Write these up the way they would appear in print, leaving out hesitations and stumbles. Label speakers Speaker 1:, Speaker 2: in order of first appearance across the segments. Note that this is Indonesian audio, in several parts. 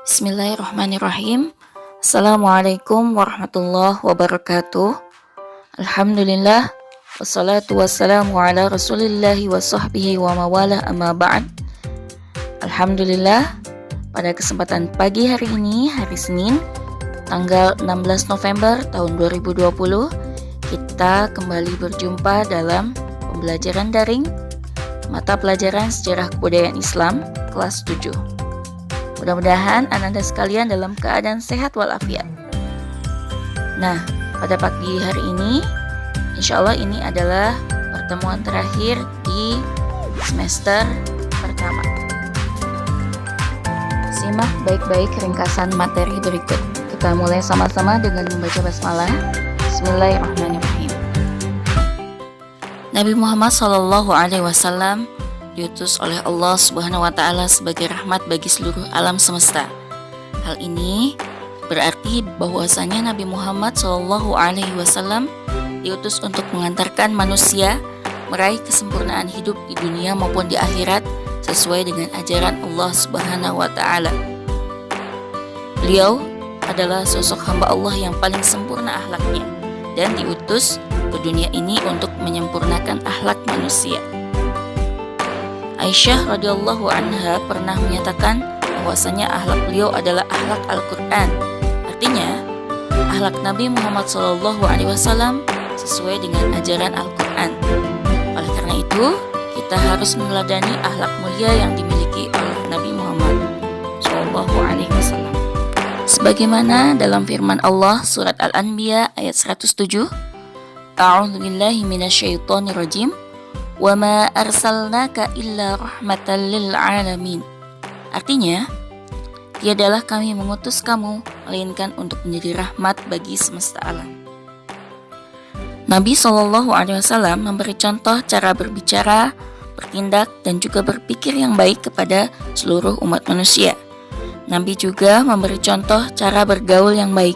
Speaker 1: Bismillahirrahmanirrahim. Assalamualaikum warahmatullahi wabarakatuh. Alhamdulillah. Wassalatu wassalamu ala rasulillahi wa sahbihi wa mawala amma ba'd. Alhamdulillah, pada kesempatan pagi hari ini, hari Senin, tanggal 16 November tahun 2020, kita kembali berjumpa dalam pembelajaran daring mata pelajaran Sejarah Kebudayaan Islam kelas 7. Mudah-mudahan Anda sekalian dalam keadaan sehat walafiat. Nah, pada pagi hari ini, insya Allah ini adalah pertemuan terakhir di semester pertama. Simak baik-baik ringkasan materi berikut. Kita mulai sama-sama dengan membaca basmalah. Bismillahirrahmanirrahim. Nabi Muhammad SAW diutus oleh Allah Subhanahu wa Ta'ala sebagai rahmat bagi seluruh alam semesta. Hal ini berarti bahwasanya Nabi Muhammad SAW diutus untuk mengantarkan manusia meraih kesempurnaan hidup di dunia maupun di akhirat sesuai dengan ajaran Allah Subhanahu wa Ta'ala. Beliau adalah sosok hamba Allah yang paling sempurna akhlaknya dan diutus ke dunia ini untuk menyempurnakan akhlak manusia. Aisyah radhiyallahu anha pernah menyatakan bahwasanya akhlak beliau adalah akhlak Al-Quran. Artinya, akhlak Nabi Muhammad SAW sesuai dengan ajaran Al-Quran. Oleh karena itu, kita harus meneladani akhlak mulia yang dimiliki oleh Nabi Muhammad SAW. Sebagaimana dalam firman Allah surat Al-Anbiya ayat 107, A'udzubillahi minasyaitonirrajim. Wa ma arsalnaka illa rahmatan lil alamin. Artinya, tiadalah kami mengutus kamu melainkan untuk menjadi rahmat bagi semesta alam. Nabi SAW memberi contoh cara berbicara, bertindak, dan juga berpikir yang baik kepada seluruh umat manusia. Nabi juga memberi contoh cara bergaul yang baik,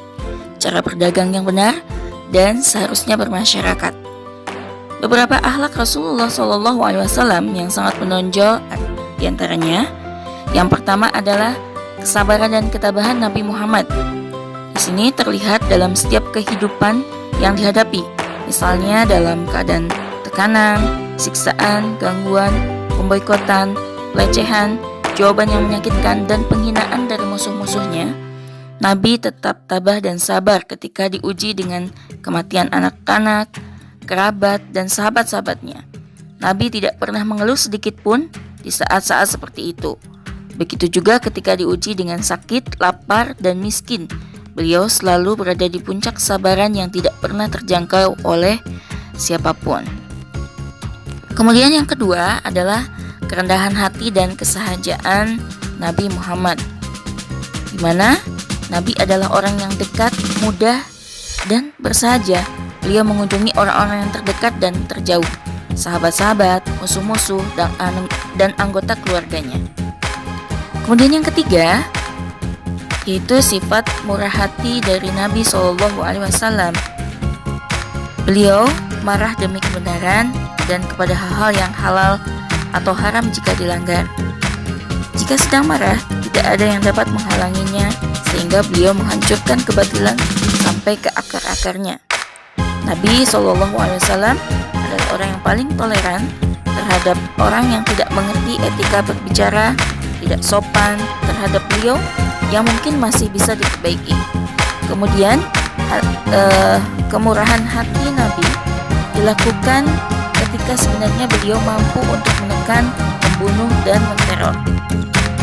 Speaker 1: cara berdagang yang benar, dan seharusnya bermasyarakat. Beberapa akhlak Rasulullah SAW yang sangat menonjol diantaranya, yang pertama adalah kesabaran dan ketabahan Nabi Muhammad. Di sini terlihat dalam setiap kehidupan yang dihadapi, misalnya dalam keadaan tekanan, siksaan, gangguan, pemboikotan, pelecehan, jawaban yang menyakitkan, dan penghinaan dari musuh-musuhnya. Nabi tetap tabah dan sabar ketika diuji dengan kematian anak-anak, kerabat, dan sahabat-sahabatnya. Nabi tidak pernah mengeluh sedikit pun di saat-saat seperti itu. Begitu juga ketika diuji dengan sakit, lapar, dan miskin. Beliau selalu berada di puncak kesabaran yang tidak pernah terjangkau oleh siapapun. Kemudian yang kedua adalah kerendahan hati dan kesahajaan Nabi Muhammad, di mana Nabi adalah orang yang dekat, mudah, dan bersahaja. Beliau mengunjungi orang-orang yang terdekat dan terjauh, sahabat-sahabat, musuh-musuh, dan anggota keluarganya. Kemudian yang ketiga, yaitu sifat murah hati dari Nabi SAW. Beliau marah demi kebenaran dan kepada hal-hal yang halal atau haram jika dilanggar. Jika sedang marah, tidak ada yang dapat menghalanginya, sehingga beliau menghancurkan kebatilan sampai ke akar-akarnya. Nabi SAW adalah orang yang paling toleran terhadap orang yang tidak mengerti etika berbicara, tidak sopan terhadap beliau yang mungkin masih bisa diperbaiki. Kemudian kemurahan hati Nabi dilakukan ketika sebenarnya beliau mampu untuk menekan, membunuh, dan menteror.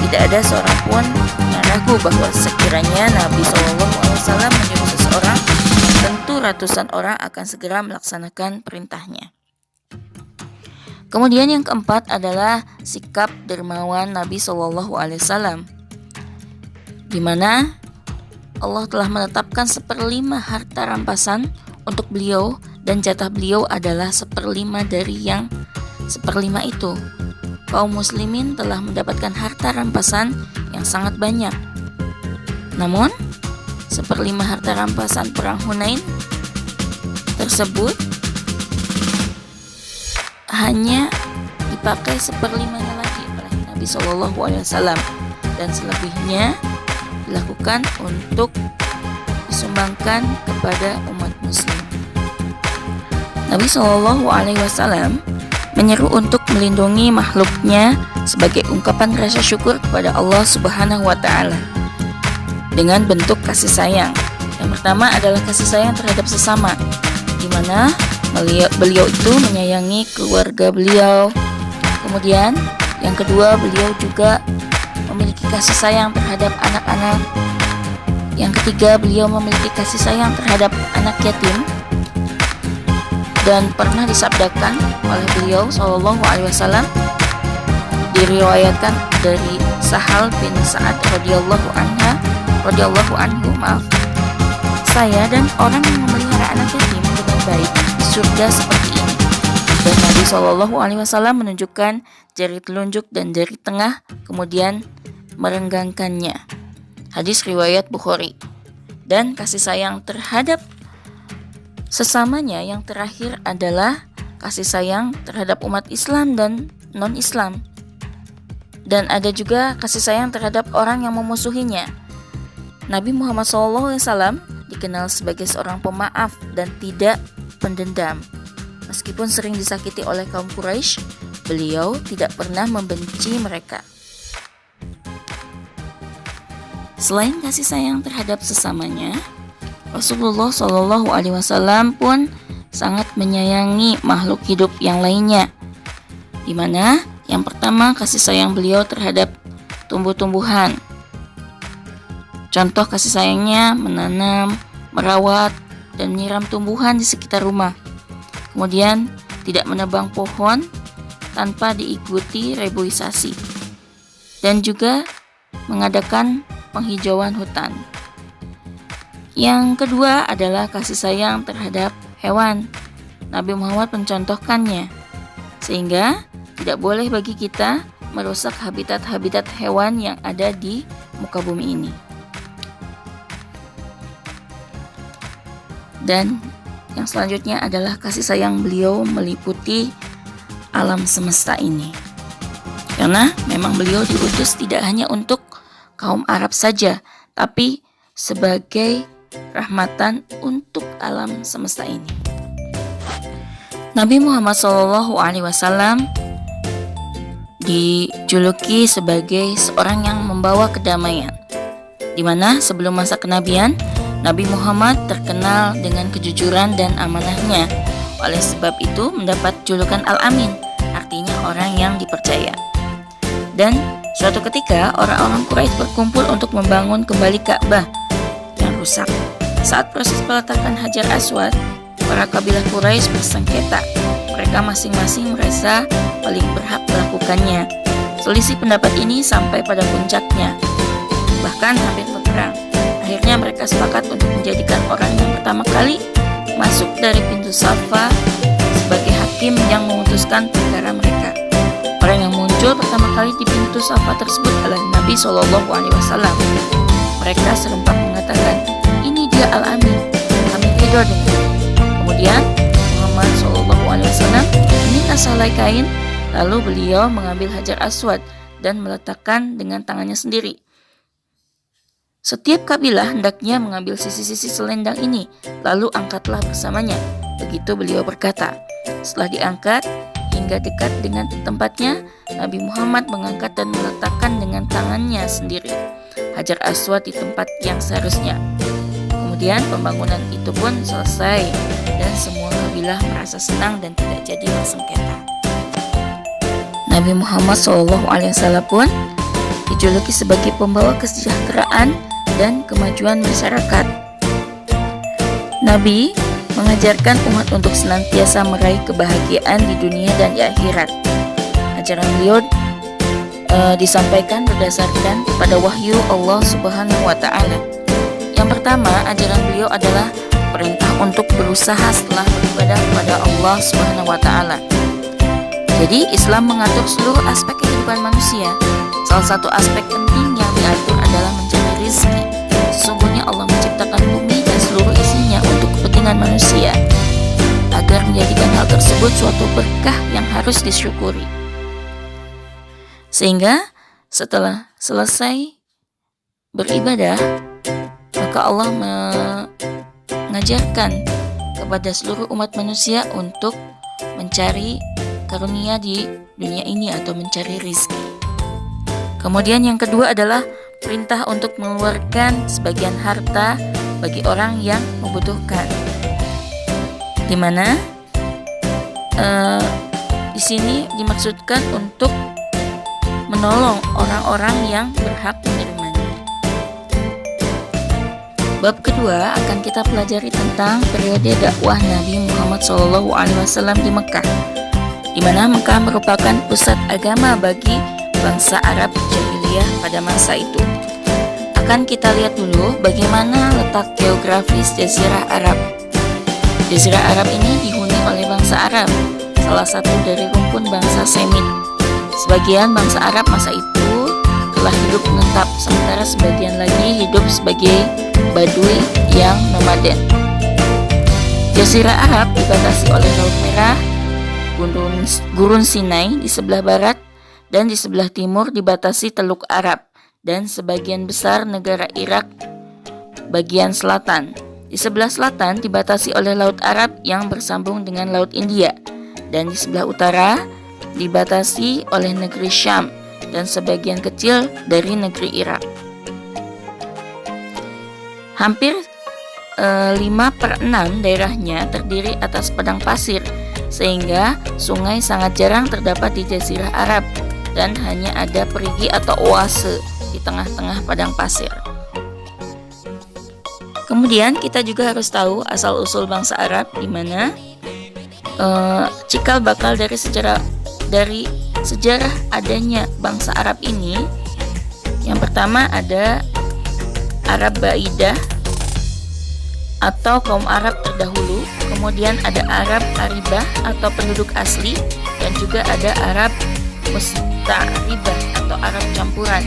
Speaker 1: Tidak ada seorang pun yang ragu bahwa sekiranya Nabi SAW menyuruh seseorang, tentu ratusan orang akan segera melaksanakan perintahnya. Kemudian yang keempat adalah sikap dermawan Nabi SAW, di mana Allah telah menetapkan 1/5 harta rampasan untuk beliau, dan jatah beliau adalah 1/5 dari yang 1/5 itu. Kaum muslimin telah mendapatkan harta rampasan yang sangat banyak. Namun, 1/5 harta rampasan perang Hunain tersebut hanya dipakai 1/5-nya lagi oleh Nabi SAW, dan selebihnya dilakukan untuk disumbangkan kepada umat muslim. Nabi Shallallahu Alaihi Wasallam menyeru untuk melindungi makhluknya sebagai ungkapan rasa syukur kepada Allah Subhanahu Wa Taala dengan bentuk kasih sayang. Yang pertama adalah kasih sayang terhadap sesama, di mana beliau itu menyayangi keluarga beliau. Kemudian yang kedua, beliau juga memiliki kasih sayang terhadap anak-anak. Yang ketiga, beliau memiliki kasih sayang terhadap anak yatim. Dan pernah disabdakan oleh beliau Shallallahu Alaihi Wasallam, diriwayatkan dari Sahal bin Sa'ad radhiyallahu anhu, saya dan orang yang memelihara anak yatim dengan baik di surga seperti ini. Dan Nabi Shallallahu Alaihi Wasallam menunjukkan jari telunjuk dan jari tengah, kemudian merenggangkannya. Hadis riwayat Bukhari. Dan kasih sayang terhadap sesamanya yang terakhir adalah kasih sayang terhadap umat Islam dan non-Islam. Dan ada juga kasih sayang terhadap orang yang memusuhinya. Nabi Muhammad SAW dikenal sebagai seorang pemaaf dan tidak pendendam. Meskipun sering disakiti oleh kaum Quraisy, beliau tidak pernah membenci mereka. Selain kasih sayang terhadap sesamanya, Rasulullah Shallallahu Alaihi Wasallam pun sangat menyayangi makhluk hidup yang lainnya, di mana yang pertama kasih sayang beliau terhadap tumbuh-tumbuhan. Contoh kasih sayangnya menanam, merawat, dan menyiram tumbuhan di sekitar rumah. Kemudian tidak menebang pohon tanpa diikuti reboisasi, dan juga mengadakan penghijauan hutan. Yang kedua adalah kasih sayang terhadap hewan. Nabi Muhammad mencontohkannya, sehingga tidak boleh bagi kita merusak habitat-habitat hewan yang ada di muka bumi ini. Dan yang selanjutnya adalah kasih sayang beliau meliputi alam semesta ini. Karena memang beliau diutus tidak hanya untuk kaum Arab saja, tapi sebagai rahmatan untuk alam semesta ini. Nabi Muhammad SAW dijuluki sebagai seorang yang membawa kedamaian, di mana sebelum masa kenabian, Nabi Muhammad terkenal dengan kejujuran dan amanahnya. Oleh sebab itu mendapat julukan Al-Amin, artinya orang yang dipercaya. Dan suatu ketika orang-orang Quraisy berkumpul untuk membangun kembali Ka'bah yang rusak. Saat proses peletakan Hajar Aswad, para kabilah Quraisy bersengketa. Mereka masing-masing merasa paling berhak melakukannya. Selisih pendapat ini sampai pada puncaknya, bahkan hampir berperang. Akhirnya mereka sepakat untuk menjadikan orang yang pertama kali masuk dari pintu Safa sebagai hakim yang memutuskan perkara mereka. Orang yang muncul pertama kali di pintu Safa tersebut adalah Nabi Shallallahu Alaihi Wasallam. Mereka serempak mengatakan, "Ini dia Al-Amin, kami ridho dengan." Kemudian Muhammad Shallallahu Alaihi Wasallam meminta sehelai kain, lalu beliau mengambil Hajar Aswad dan meletakkan dengan tangannya sendiri. Setiap kabilah hendaknya mengambil sisi-sisi selendang ini, lalu angkatlah bersamanya. Begitu beliau berkata. Setelah diangkat hingga dekat dengan tempatnya, Nabi Muhammad mengangkat dan meletakkan dengan tangannya sendiri Hajar Aswad di tempat yang seharusnya. Kemudian pembangunan itu pun selesai dan semua kabilah merasa senang dan tidak jadi bersengketa. Nabi Muhammad SAW pun dijuluki sebagai pembawa kesejahteraan dan kemajuan masyarakat. Nabi mengajarkan umat untuk senantiasa meraih kebahagiaan di dunia dan di akhirat. Ajaran beliau disampaikan berdasarkan pada wahyu Allah Subhanahu wa Ta'ala. Yang pertama, ajaran beliau adalah perintah untuk berusaha setelah beribadah kepada Allah Subhanahu wa Ta'ala. Jadi, Islam mengatur seluruh aspek kehidupan manusia. Salah satu aspek penting yang diatur adalah mencari rezeki. Sesungguhnya Allah menciptakan bumi dan seluruh isinya untuk kepentingan manusia, agar menjadikan hal tersebut suatu berkah yang harus disyukuri. Sehingga setelah selesai beribadah, maka Allah mengajarkan kepada seluruh umat manusia untuk mencari karunia di dunia ini atau mencari rizki. Kemudian yang kedua adalah perintah untuk mengeluarkan sebagian harta bagi orang yang membutuhkan. Di mana di sini dimaksudkan untuk menolong orang-orang yang berhak menerimanya. Bab kedua akan kita pelajari tentang periode dakwah Nabi Muhammad SAW di Mekah, di mana Mekah merupakan pusat agama bagi bangsa Arab jahiliyah pada masa itu. Akan kita lihat dulu bagaimana letak geografis Jazirah Arab. Jazirah Arab ini dihuni oleh bangsa Arab, salah satu dari rumpun bangsa Semit. Sebagian bangsa Arab masa itu telah hidup menetap, sementara sebagian lagi hidup sebagai Badui yang nomaden. Jazirah Arab dibatasi oleh Laut Merah, Gurun Sinai di sebelah barat, dan di sebelah timur dibatasi Teluk Arab dan sebagian besar negara Irak bagian selatan. Di sebelah selatan dibatasi oleh Laut Arab yang bersambung dengan Laut India, dan di sebelah utara dibatasi oleh negeri Syam dan sebagian kecil dari negeri Irak. Hampir 5/6 daerahnya terdiri atas padang pasir, sehingga sungai sangat jarang terdapat di Jazirah Arab dan hanya ada perigi atau oase di tengah-tengah padang pasir. Kemudian kita juga harus tahu asal-usul bangsa Arab, di mana cikal bakal dari sejarah adanya bangsa Arab ini. Yang pertama ada Arab Baidah atau kaum Arab terdahulu, kemudian ada Arab Aribah atau penduduk asli, dan juga ada Arab Musta'ribah atau Arab campuran.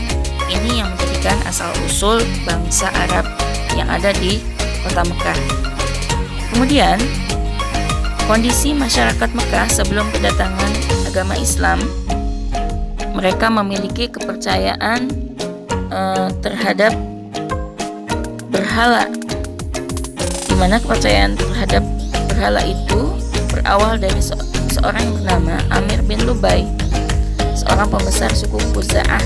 Speaker 1: Ini yang menjadikan asal-usul bangsa Arab yang ada di kota Mekah. Kemudian kondisi masyarakat Mekah sebelum kedatangan agama Islam, mereka memiliki kepercayaan terhadap berhala, di mana kepercayaan terhadap berhala itu berawal dari seorang yang bernama Amir bin Lubai, seorang pembesar suku Khuza'ah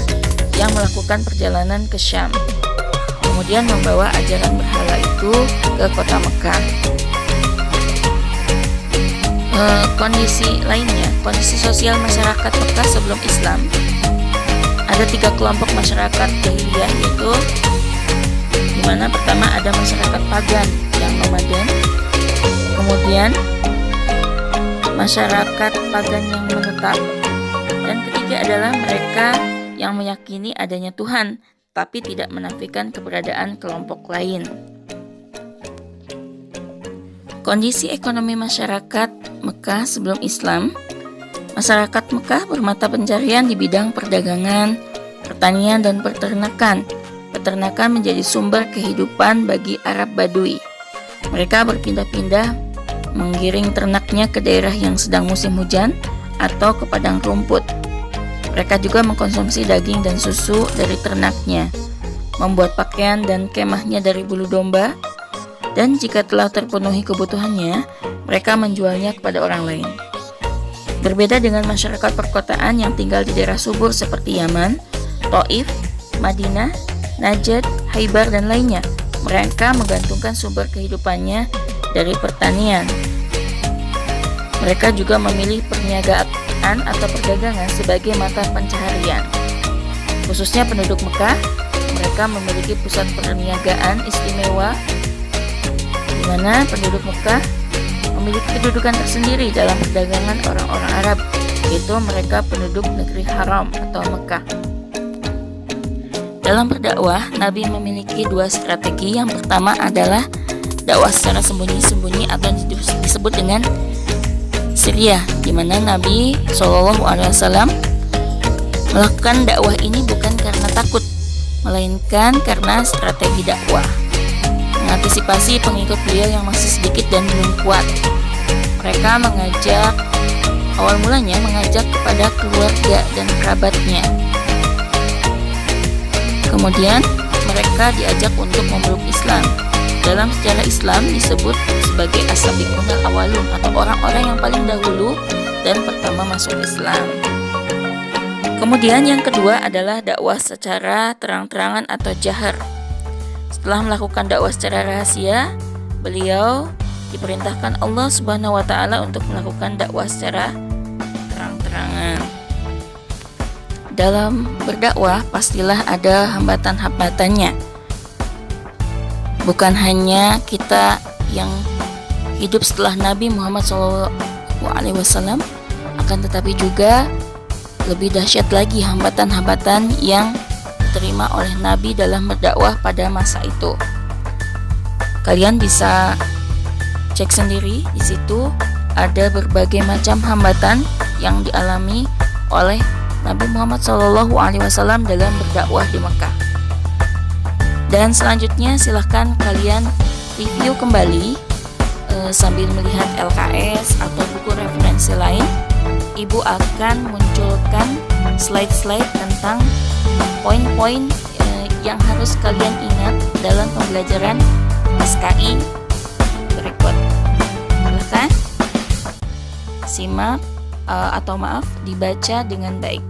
Speaker 1: yang melakukan perjalanan ke Syam, kemudian membawa ajaran berhala itu ke kota Mekah. Kondisi lainnya, kondisi sosial masyarakat Mekah sebelum Islam, ada 3 kelompok masyarakat jahiliyah, yaitu di mana pertama ada masyarakat pagan yang nomaden, kemudian masyarakat pagan yang menetap, dan ketiga adalah mereka yang meyakini adanya Tuhan tapi tidak menafikan keberadaan kelompok lain. Kondisi ekonomi masyarakat Mekah sebelum Islam, masyarakat Mekah bermata pencarian di bidang perdagangan, pertanian, dan peternakan. Peternakan menjadi sumber kehidupan bagi Arab Badui. Mereka berpindah-pindah menggiring ternaknya ke daerah yang sedang musim hujan atau ke padang rumput. Mereka juga mengkonsumsi daging dan susu dari ternaknya, membuat pakaian dan kemahnya dari bulu domba, dan jika telah terpenuhi kebutuhannya, mereka menjualnya kepada orang lain. Berbeda dengan masyarakat perkotaan yang tinggal di daerah subur seperti Yaman, Taif, Madinah, Najd, Haibar, dan lainnya, mereka menggantungkan sumber kehidupannya dari pertanian. Mereka juga memilih perniagaan atau perdagangan sebagai mata pencaharian. Khususnya penduduk Mekah, mereka memiliki pusat perniagaan istimewa, di mana penduduk Mekah memiliki kedudukan tersendiri dalam perdagangan orang-orang Arab, yaitu mereka penduduk negeri haram atau Mekah. Dalam berdakwah, Nabi memiliki 2 strategi. Yang pertama adalah dakwah secara sembunyi-sembunyi atau disebut dengan Siriyah, di mana Nabi SAW melakukan dakwah ini bukan karena takut, melainkan karena strategi dakwah, mengantisipasi pengikut beliau yang masih sedikit dan belum kuat. Mereka awal mulanya mengajak kepada keluarga dan kerabatnya. Kemudian mereka diajak untuk memeluk Islam. Dalam sejarah Islam disebut sebagai as-sabiqunal awalun atau orang-orang yang paling dahulu dan pertama masuk Islam. Kemudian yang kedua adalah dakwah secara terang-terangan atau jahar. Setelah melakukan dakwah secara rahasia, beliau diperintahkan Allah Subhanahu wa taala untuk melakukan dakwah secara terang-terangan. Dalam berdakwah pastilah ada hambatan-hambatannya. Bukan hanya kita yang hidup setelah Nabi Muhammad SAW, akan tetapi juga lebih dahsyat lagi hambatan-hambatan yang diterima oleh Nabi dalam berdakwah pada masa itu. Kalian bisa cek sendiri, di situ ada berbagai macam hambatan yang dialami oleh Nabi Muhammad SAW dalam berdakwah di Mekah. Dan selanjutnya silahkan kalian review kembali sambil melihat LKS atau buku referensi lain. Ibu akan munculkan slide-slide tentang poin-poin yang harus kalian ingat dalam pembelajaran SKI berikut. Silahkan simak atau maaf dibaca dengan baik.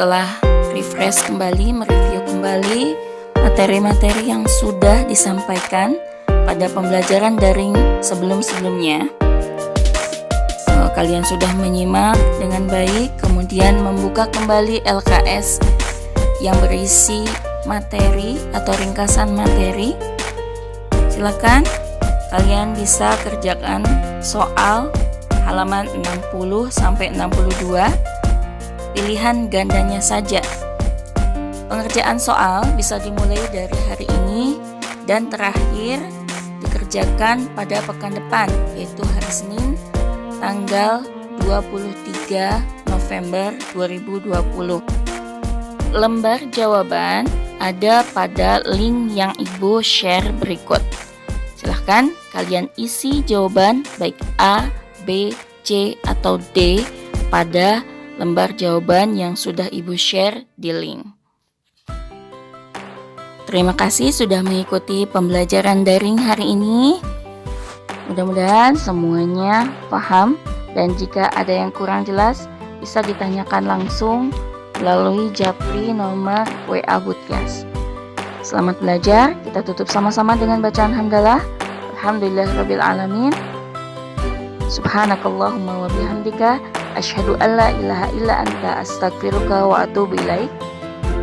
Speaker 1: Setelah refresh kembali, mereview kembali materi-materi yang sudah disampaikan pada pembelajaran daring sebelum-sebelumnya, kalian sudah menyimak dengan baik, kemudian membuka kembali LKS yang berisi materi atau ringkasan materi. Silakan kalian bisa kerjakan soal halaman 60 sampai 62. Pilihan gandanya saja. Pengerjaan soal bisa dimulai dari hari ini dan terakhir dikerjakan pada pekan depan, yaitu hari Senin tanggal 23 November 2020. Lembar jawaban ada pada link yang Ibu share berikut. Silahkan kalian isi jawaban baik A, B, C, atau D pada lembar jawaban yang sudah Ibu share di link. Terima kasih sudah mengikuti pembelajaran daring hari ini. Mudah-mudahan semuanya paham, dan jika ada yang kurang jelas bisa ditanyakan langsung melalui Japri nomor WA Bootcast. Selamat belajar, kita tutup sama-sama dengan bacaan hamdalah. Alhamdulillahirabbil alamin. Subhanakallahumma wa bihamdika asyhadu an la ilaha illa anta astaghfiruka wa atubu ilaik.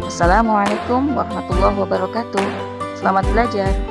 Speaker 1: Wassalamualaikum warahmatullahi wabarakatuh. Selamat belajar.